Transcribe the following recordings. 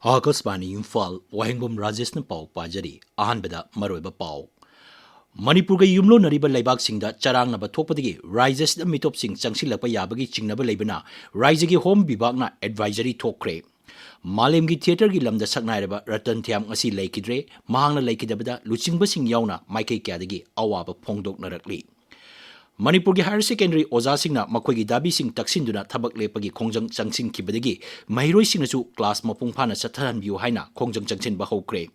Akasbani Imphal Wahengbam Rajesh na pau pajari ahanbada maroiba pau Manipur ga yumlo nariba laibak singda charang na bathokpadagi rises da mitop sing changsilakpa yabagi chingnaba laibana rise gi home bibak na advisory thokre Malem gi theater gi lamda saknairaba ratan thiam ngasi laikidre mahangna laikidabada luchingba sing yauna maikai kyadagi awaba phongdok narakli Manipur gi higher secondary oza singna makhoi gi dabi sing taksinduna thabak lepagi khongjang changsin kibadagi mairoi singnasu class mapung phana satharan biu haina khongjang changsin ba hokre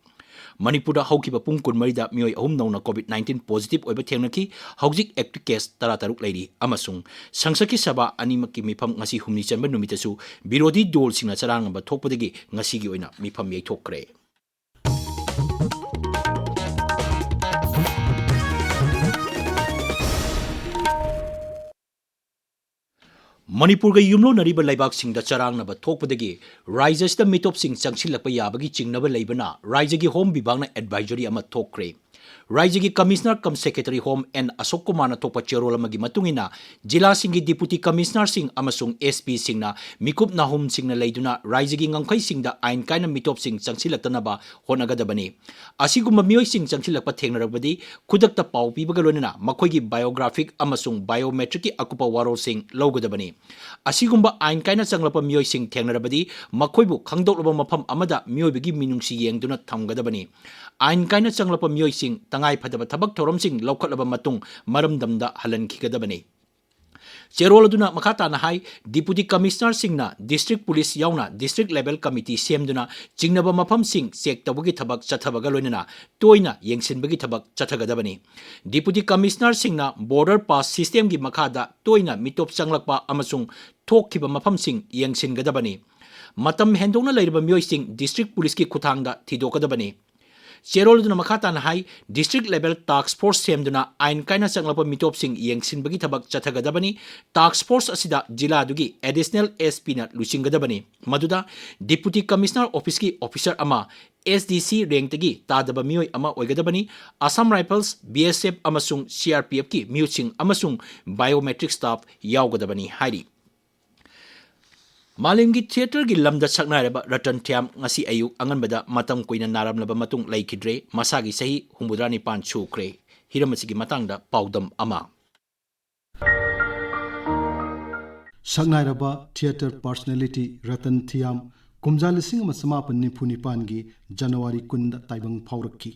Manipur da haukiba pung kunmari da mioi ahum nauna COVID-19 positive oiba thengnaki haujik active case tarataruk leiri amasung sangsaki saba animaki mifam ngasi humni chanba numitasu birodi dol singna charang ba thokpadagi ngasi gi oina mifam yei thokre Manipur ga yumlo nariba laibak sing da charang na ba thokpadagi rises da mitop sing changsilakpa yabagi chingnaba leibana rise gi home bibang na advisory ama thokre rise gi commissioner cum secretary home and Asok Kumar na thokpa cherol amagi matungina jila sing gi deputy commissioner sing amasung SP sing na mikup nahum sing na leiduna rise gi ngangkhai sing da ain kaina mitop sing changsilaktana ba honagadabani asigumba mioi sing changsilakpa thengnarakbadi khudakta pau pibaga loinana makhoi gi biographic amasung biometric ki akupa warol sing logadabani asigumba ain kaina changlapa mioi sing thengnarabadi makhoibu khangdoklaba mafam amada mioi minungsi yengduna thamgadabani ain kaina changlapa mioi sing tangai phadaba thabak thorom sing lokhatlaba matung maramdamda halankhigabani Cherol aduna makata na hai deputy commissioner singna district police yauna district level committee semduna chingnaba mafam sing check tabagi thabak chathabaga loinana toina yengsinbagi thabak chathagadabani deputy commissioner singna border pass system gi makhada toina mitop changlakpa amasung thokkiba mafam sing yengsingadabani matam hendongna leirba mioi sing district police ki khuthangda thidokadabani Cherol duna makata na hai district level task force semduna ain kaina changlapa mitop sing yengsinbagi thabak chathagadabani task force asida jila dugi additional SP na luchingadabani maduda deputy commissioner office ki officer ama SDC rank tagi tadaba mioi ama oigadabani Assam Rifles BSF amasung CRPF ki miuching amasung biometric staff yaugadabani hairi Malemgi theater gi lamda saknairaba ratan thiam ngasi ayuk anganbada matam koina naramlaba matung laikidre masagi sahi humbudrani pan chukre hiramasigi matangda paudam ama saknairaba theater personality ratan thiam kumjalising masamapan nipunipan gi January kunda taibang phaurakki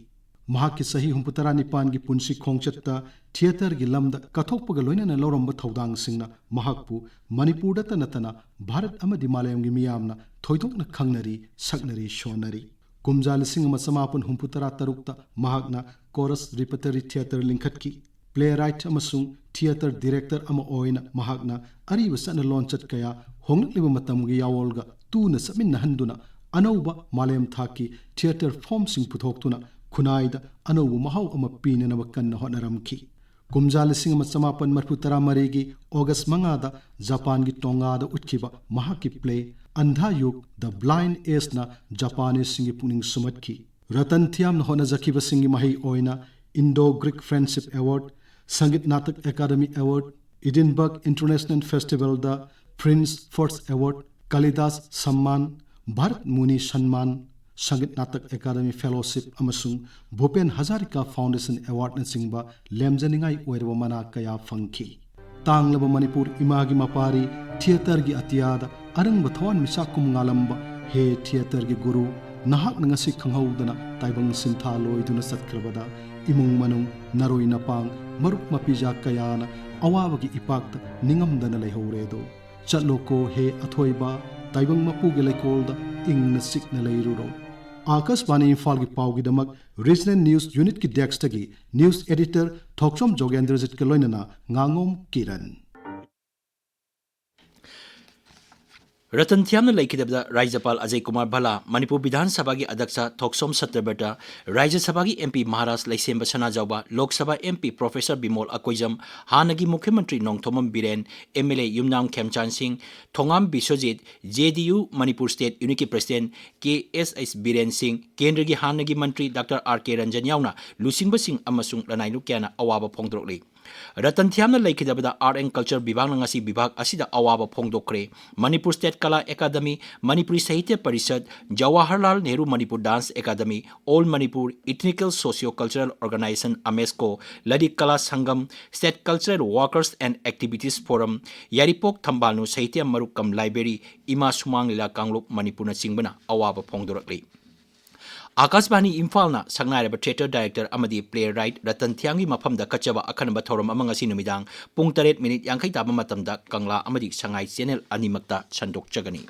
mahaki sahi humputarani pan gi punsi khongchatta theater gi lamda kathokpaga loinana loromba thodang singna mahakpu Manipur da tanatana Bharat amadi Malayam gi miyamna thoidokna khangnari saknari shonari kumjal sing masamapan humputara tarukta mahakna chorus repertory theater linkhatki playwright amasung theater director ama oina mahakna ariba sana launchat kaya hongliba matam gi yawolga tuna saminna handuna anauba Malayam thaki theater form sing puthoktuna Kunaida anobu mahau ama pina na wakanna honaramki kumjal sing masamapan marputara marigi August mangada Japan gi tonga da utkiba mahaki play Andha Yug the blind ace na Japanese singi puning sumatki Ratan Thiam na hona zakiba singi mahi oina Indo-Greek Friendship Award Sangit Natak Academy Award Edinburgh International Festival da Prince First Award Kalidas Samman Bharat Muni Sanman Sangit Natak Academy Fellowship amasung Bhupen Hazarika Foundation Award na singba lemjaningai oirwa mana kaya fangki tanglaba Manipur imagi mapari theater gi atiyada arangba thwan misakum ngalamba he theater gi guru nahak ngasi khanghaudana taibang sintha loiduna satkrabada imung manung naroi napang marup mapija kayana awabagi ipakta ningamdana leihauredo chatloko he athoiba taibang mapuge leikolda ingna sikna leiruro Akasbani Imphal gi pau gi damak regional news unit ki desk tagi news editor Thokchom Jogendra Jit Kaloinana ngangom Kiran Ratan Thiamna laikidabda Rajapal Ajay Kumar Bhala Manipur Bidhan Sabha gi Adaksa Thoksom Satraberta Rajya Sabha gi MP Maharaj Laisemba Sana Jauba Lok Sabha MP Professor Bimol Akoijam Hanagi Mukhyamantri Nongthomam Biren MLA Yumnam Khemchan Singh Thongam Biswajit JDU Manipur State Unity President KSS Biren Singh Kendra gi Hanagi Mantri Dr. RK Ranjan Yauna Lusingba Singh amasung Lanai Lukyana awaba phongdrokli Ratan Thiamna Laikidabada Art and Culture Bibang Ngasi Bibak Asida Awaba Phongdokre, Manipur State Kala Academy, Manipuri Sahitya Parishad, Jawaharlal Nehru Manipur Dance Academy, All Manipur Ethnical Sociocultural Organization AMESCO, Ladik Kala Sangam, State Cultural Workers and Activities Forum, Yaripok Thambalnu Sahitya Marukam Library, Ima Sumang Lila Kangluk Manipurna Singbana Awaba Phongdorakli. Akasbani Imphal Sangnai Theatre Director Amadi Playwright Ratan Thiamgi Mafamda Kachaba Akanaba Thorum among Sinumidang, Pung 8 minute Yankai Taba Matamda, Kangla Amadi Sangai Channel Animakta Chandok Chagani.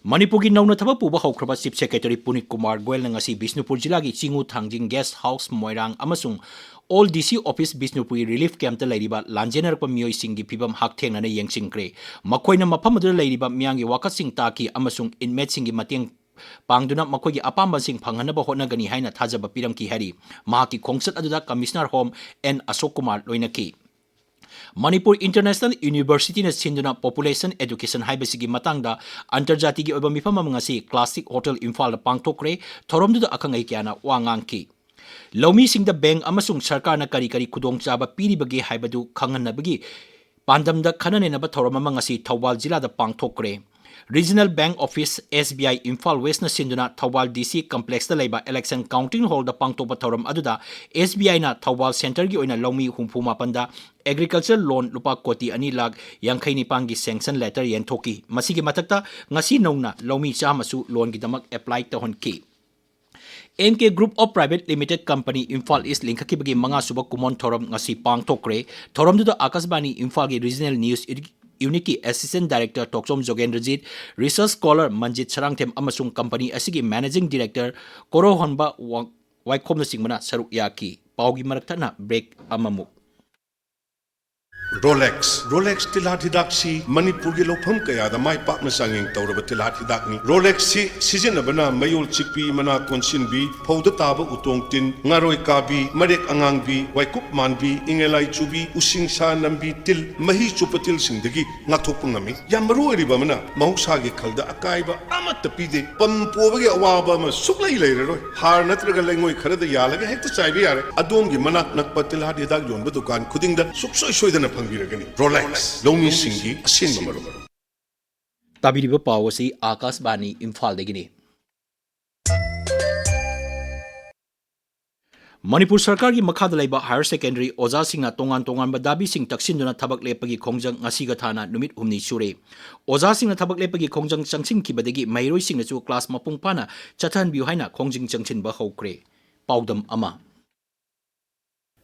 Manipuri Nauna Taba Puba Hokraba Chief Secretary Punit Kumar Gwel Nangasi Bisnupur Jilagi Chingu Thangjing Guest House Moirang Amasung All DC Office Bisnupuri Relief Camp the Ladiba Lanjener Pamioy Singi Pibam Hakteng and a Yang Singkre, Makoina Mapamadu Ladiba Miangi Wakasing Taki Amasung in Metsingi Mating Pangduna Makogi Apambasing Panganaba Honagani Haina Tazaba Piramki Hari, Mahaki Kongsat Aduda Commissioner Home and Asokumar Loinaki. Manipur International University na Sinduna Population Education Haibasigi Matangda, Antarjatigi Obamifama Mangasi, Classic Hotel Imphal Pangtokre, Toromdu Akangai Kiana, Wanganki. Lomi Sing the Bang Amasung Sarkana Karikari Kudong Chaba Piribagi Haibadu Kanganabagi, Pandamda Kananaba Toromamangasi, Tawal Zila the Pangtokre. Regional Bank Office SBI Imphal West na Sinduna Thawal DC Complex da Laiba Election Counting Hall da Pangtoba Thorum Aduda SBI na Thawal Center gi oina Lomi Humpuma Panda Agriculture Loan Lupa Koti Ani Lag Yangkai Nipangi Sanction Letter Yentoki Masigi Matakta Ngasi Nongna Lomi Chamasu Loan Gidamak Apply Tahon Ki MK Group of Private Limited Company Imphal East Linkakibagi Manga Suba Kumon Thorum Ngasi Pangtokre Thorum Duda Akasbani Imphal gi Regional News Uniki Assistant Director Toksom Jogendrajit, Research Scholar Manjit Sarangtem Amasung Company Asigi Managing Director Koro Honba Waikom na Singmana Saruk Yaki, Paugi Maraktana Break Amamuk. Rolex tilat hidak si Manipur gi lopham kaya da mai pak na sanging tawraba tilat hidak ni Rolex si sizin bana mayol chikpi mana konsin bi phauda taba utong tin ngaroi kabi marek angang bi waikup man bi ingelai chubi using sa nambi til mahi chupatil singdagi ngathop ngami yamru eri ba mana mahuksa gi khalda akai ba amat tapide pam pobagi awaba ma suklai leiroi har natraga lengoi kharada yalaga hekta chaibi yare adom gi manak nakpa tilat hidak yon ba dukan khudingda suksoi soidana Rolex, Lomi Singi, Asin Maru. Tabiriba Pawasi, Akasbani, Imphal Degini. Manipur Sarkar gi Makha Laiba Higher Secondary Oza Singna Tongan Badabi Sing Taksinduna Tabak Lepagi Kongjang Ngasiga Thana Numit Humni Sure. Oza Singna Tabak Lepagi Kongjang Changsing Kibadegi Mairoi Singna Chu Class Mapung Pana Chatan Biuhaina Kongjing Changshin Ba Hokre. Paudam Ama.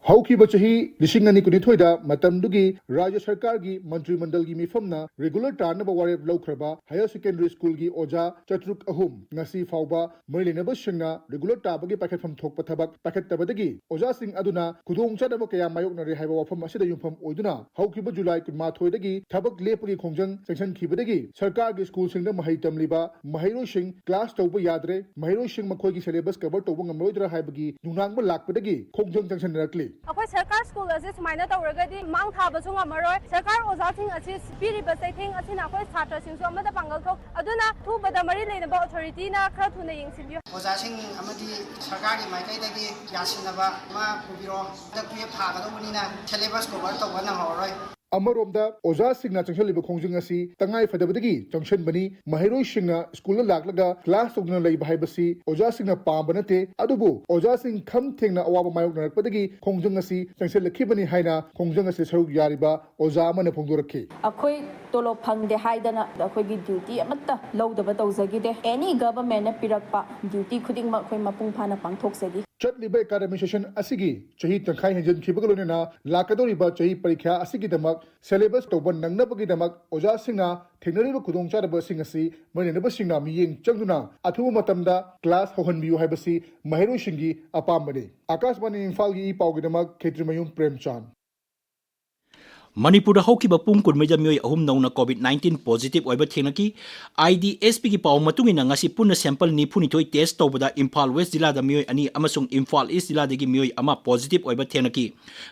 Hauki bachahi Lishingani Kunithoida, Matamdugi, Raja Sarkargi, Mantri Mandalgi Mifamna, regular Tarnaba Wareb Laukraba, Higher Secondary School Gi Oja, Chatruk Ahum, Nasi Fauba, Merlinaba Shingna, regular Tabagi packet from Tokpatabak, packet Tabadagi, Oja Sing Aduna, Kudung Chadabakaya Mayokna Rehava from Masida Yum Oduna, Hauki July Kudma Thoidagi, Tabak Lepagi Kongjang, Section Kibadagi, Sarkargi School Singna Mahaitam Liba, Mahiro Shing, Class Toba Yadre, Mahiro Shing Makogi syllabus cover Tobang Moidra Habagi, Nunang Lakpadagi, Kongjang Junction Rakli. Akwai sarkar school ase sumaina tauragadi mang thaba chu ngamaroi sarkar oza sing ase piriba saithing asina akwai chhatra sing su amada pangal thok aduna thubada mari leinaba authority na khara thuna yengsinbiyo oza sing amadi sarkar gi maikai dagi yasinaba ma pubiro takwe phagadobunina syllabus cover tawbana horoi Amaromda Oza Singna Changsaliba Kongjangasi, Tangai Fadabadi, Junction Bani, Mahiro Singna, School Laklaga, Class of Nalay Bahibasi, Oza Singna Pambanate, Adubu, Oza Sing Kam Tingna Awaba Mayok Padagi, Kongjangasi, Changsel Kibani Haina, Kongjangasi Saru Yariba, Oza Manaponguraki. Akwai tolo phangde haidana akhoi duty amatta lawdaba tawzagide any government pirakpa duty khuding ma khoi mapung phana pangthoksagi Chatliba Academy Session Asigi, Chahi Tankai Hanjan Kibagalona, Lakadoriba Chahi Parikha Asigi Damak, Syllabus Toban Nangabagi Damak, Oza Singa, Teneriba Kudong Chadaba Singasi, Marinaba Singa Miying Changuna, Atu Matamda, Class Hohan View Habasi, Mahiro Shingi, Apamade. Akasbani Imphal Gi Paugidamak, Kshetrimayum Premchand. Manipur haukiba pung kunmeda mioi ahum nauna COVID-19 positive oiba thenaki IDSP ki paw matungina ngasi punna sample ni phunithoi test tawbada Imphal West jila da mioi ani amasung Imphal East jila dagi mioi ama positive oiba thenaki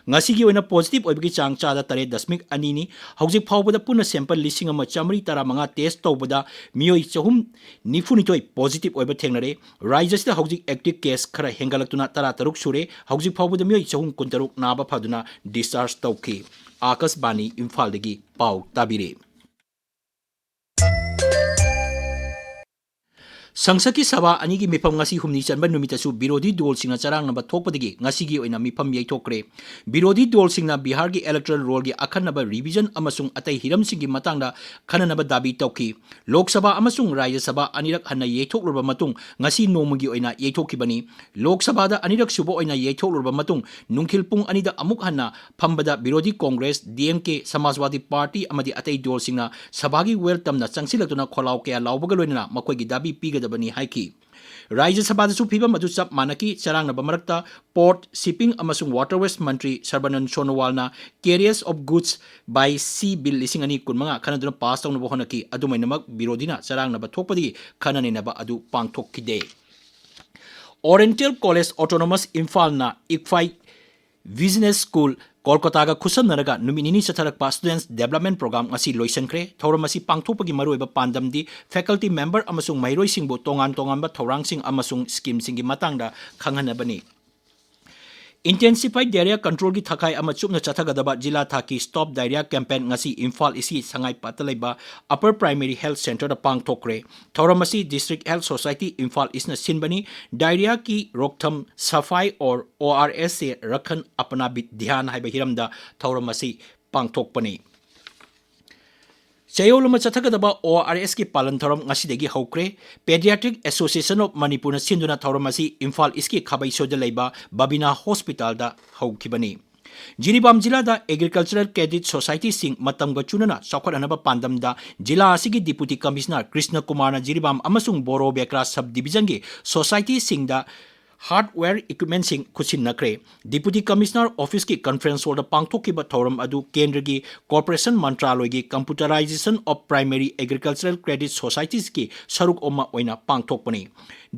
ngasi gi oina positive oiba ki chang cha da 3.2 ni haujik phawbada punna sample lising ama chamri tara manga test tawbada mioi chahum ni phunithoi positive oiba thengnare Rajesh da haujik active case khara hengalaktuna tara taruk sure haujik phawbada mioi chahum kuntaruk naba phaduna discharge tawki Akas Bani Imphal dagi pau tabire. Sangsaki Saba anigi mipam ngasi humni chanba numitasu Birodi Dol Singna charang naba thokpadagi ngasigi oina mipam yaithokre. Birodi Dol Singna Bihar gi electoral roll gi akhanaba revision amasung atai hiram singi matangda khananaba dabi tawki. Lok Sabha amasung Rajya Sabha anirak hanna yaithokluba matung ngasi nomugi oina yaithokibani. Lok Sabha da anirak subo oina yaithokluba matung nungkhil pung anida amuk hanna phambada Birodi Congress DMK Samajwadi Party amadi atai Dol Singna Sabagi welcome na changsilatuna kholaw kaya lawbaga loinana makoigi dabi piga bani haiki Rajya Sabha su phibam adu chap manaki charang na bamarakta port shipping amasung waterways mantri Sarbanan Sonowal na carriers of goods by sea bill lising ani kunmanga khanaduna pass tawna bo honaki adumai namak birodina charang na bathokpadi khanani na ba adu pangthok kide Oriental College Autonomous Imphal na ICFI Business School Kolkata ga khusam naraga numinini satharakpa Students Development Program ngasi loisankre thoramasi pangthopagi maruiba pandamdi faculty member amasung mairoi singbo tongan ba thorangsing amasung scheme singi matangda khanghanabani Intensified Diarrhea Control ki thakai ama chupna chathagadaba jila thaki Stop Diarrhea campaign ngasi Imphal isi sangai patalaiba Upper Primary Health Center da pangthokre thoramasi District Health Society Imphal isna sinbani diarrhea ki roktham safai or ORS se rakhan apna bit dhyan haiba hiramda thoramasi pangthokpani Chayoluma chathagadaba ORS ki palan thoram ngasidegi haukre Pediatric Association of Manipur na sinduna thoramasi Imphal iski khabai soda leiba Babina Hospital da haukibani Jiribam jila da Agricultural Credit Society sing matamga chunana sakhwat anaba pandamda jila asigi Deputy Commissioner Krishna Kumar na Jiribam amasung Boro Bekra Subdivision gi Society sing da hardware equipment sing khusin nakre Deputy Commissioner Office ki conference hall da pangthokiba thoram adu kendra gi corporation mantraloy gi computerization of primary agricultural credit societies ki saruk oma oina pangthokpani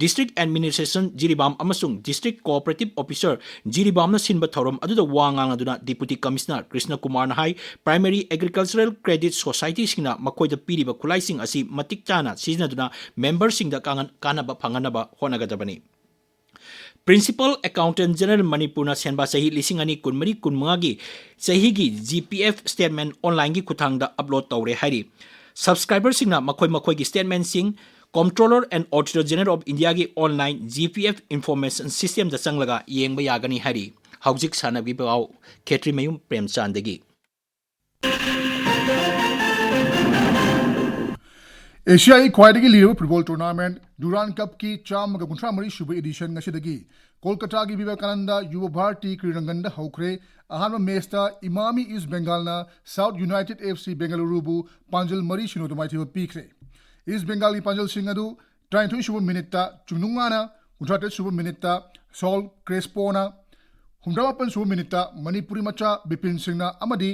District Administration Jiribam amasung District Cooperative Officer Jiribam na sinba thoram adu da wangang aduna Deputy Commissioner Krishna Kumar na hai primary agricultural credit societies singna makoi da piriba khulai sing asi matik chana sizinaduna member sing da kanaba phanganaba honagadabani Principal Accountant General Manipur na senba sahi lising ani kunmari kunmagi sahi gi GPF statement online gi kuthangda upload tawre hari subscriber singna makoi gi statement sing Comptroller and Auditor General of India gi online GPF information system da changlaga yengba yagani hari haujik sanabi baw Kshetrimayum Premchand gi एशियाई ख्वाइदगी लीरब football tournament Duran cup की 453 शुभ addition ngasiदगी Kolkata की विवेकानंद युवा Bharti क्रीडांगण हौखरे Ahaan मैचता Emami east Bengal ना south United FC Bengaluru बु पांजल मरी Shino दुमाइथि पीखरे east Bengal की पांजल सिंह अदु 23 शुभ मिनिटता चुंगनुंगाना 38 शुभ मिनिटता sol क्रेस्पोना 19 शुभ मिनिटता मणिपुरी मचा बिपिन सिंहना अमदी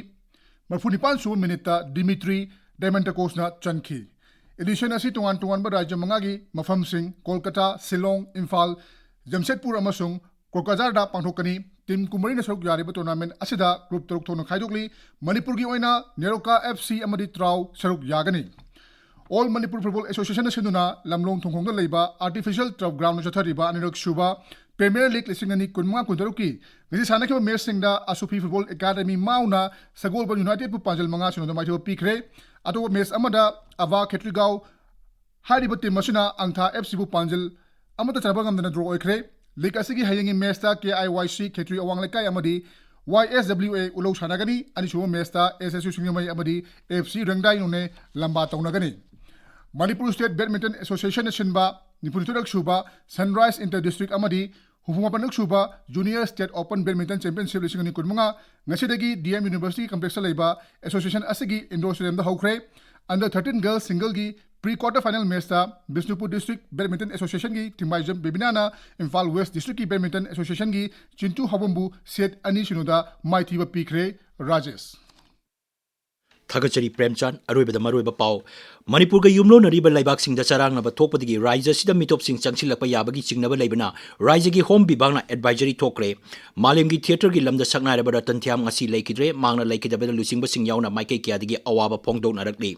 45 शुभ मिनिटता दिमित्री डायमंटकोसना चनखी एडिशन असी तोंगान तोंगान राज्य मंगागी मफम सिंह कोलकाता शिलोंग इम्फाल जमशेदपुर अमसुंग कोकराझारदा पांथोकनी टीम कुमरी सरुक यारिबा टूर्नामेंट असिदा ग्रुप 3 थोना खाइदोकली मणिपुर की ओइना नेरोका एफसी अमदी त्राउ सरुक यागनी ऑल मणिपुर फुटबॉल एसोसिएशन सिंदुना लमलोंग थोंगोंग लैबा आर्टिफिशियल टर्फ ग्राउंड चथरिबा अनिरक शुबा प्रीमियर लीग लिसिंगनी कुनमा कुंदरुकी गजी सानखिबा match सिंगदा असुफी football academy Mauna सगोलबा United पु पांजल मंगा सिनो माइथो पीखरे अतो मैच अमदा अवा खेत्रिगाव हारिबा टीम मसिना अंगथा एफसी बु पांजल अमता चरबा गमदना ड्रॉ ओइखरे लीग असिगी हयंगी मैचता केआईवाईसी खेत्री अवांग लेकाय अमदी YSWA उलौ सानागनी अनिसुबा मैचता SSU सिंगमई अमदी FC रंगदाई नुने लंबा तौनगनी मणिपुर स्टेट बैडमिंटन एसोसिएशन सिनबा निपुनितुरक शुबा सनराइज इंटर डिस्ट्रिक्ट अमदी हुफुमापनक शुबा junior state open badminton championship लिसिंगनी कुनमंगा ngasiदगी DM यूनिवर्सिटी कॉम्प्लेक्स लेबा एसोसिएशन असिगी इंडोर स्टेडियम दा हौखरे अंडर 13 गर्ल्स सिंगल की प्री क्वार्टर फाइनल मैच था बिष्णुपुर डिस्ट्रिक्ट बैडमिंटन एसोसिएशन की थिंबाइजम बेबिनाना इम्फाल वेस्ट डिस्ट्रिक्ट की बैडमिंटन एसोसिएशन की चिंटू हबंबू सेट अनी सिनुदा माइथीबा पीखरे Rajesh. Thagachari Premchand, Aroibada Maroiba Pau, Manipurga Yumlo Nariba Laibak Sing the Sarang of a Topadi, Rises the Mitop Sing Changsilapa Yabagi Singnava Labana, Risegi Home Bibana Advisory Tokre, Malimgi Theatre Gilam the Sagna about Tantiam Asi Lakidre, Mangna Lake the Lusing Basing Yauna, Mike Kiadigi, Awaba Pongdo Narakli.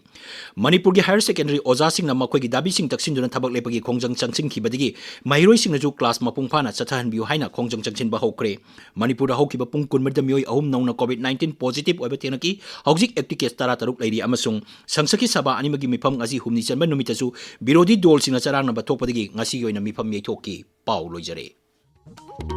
Manipurgi Higher Secondary Ozasing Namakwagi Dabi Sing Taksin and Tabak Lepagi Kongjang Changsing Kibadigi, Mairo Sing Naju class Mapumpana, Satan Buhaina, Kongjang Changsin Bahokre, Manipura Hoki Bapung Madamio, home known COVID-19 positive over Tenaki, Hogsik Epticas Tarataruk Lady Amasung, Sangsaki Saba Animagi Mipam Azi Humni Sanman Numitasu, Birodi Dol Sinasarang Batopadi, Nasigo in a Mipam Yetoki, Paulo Jare.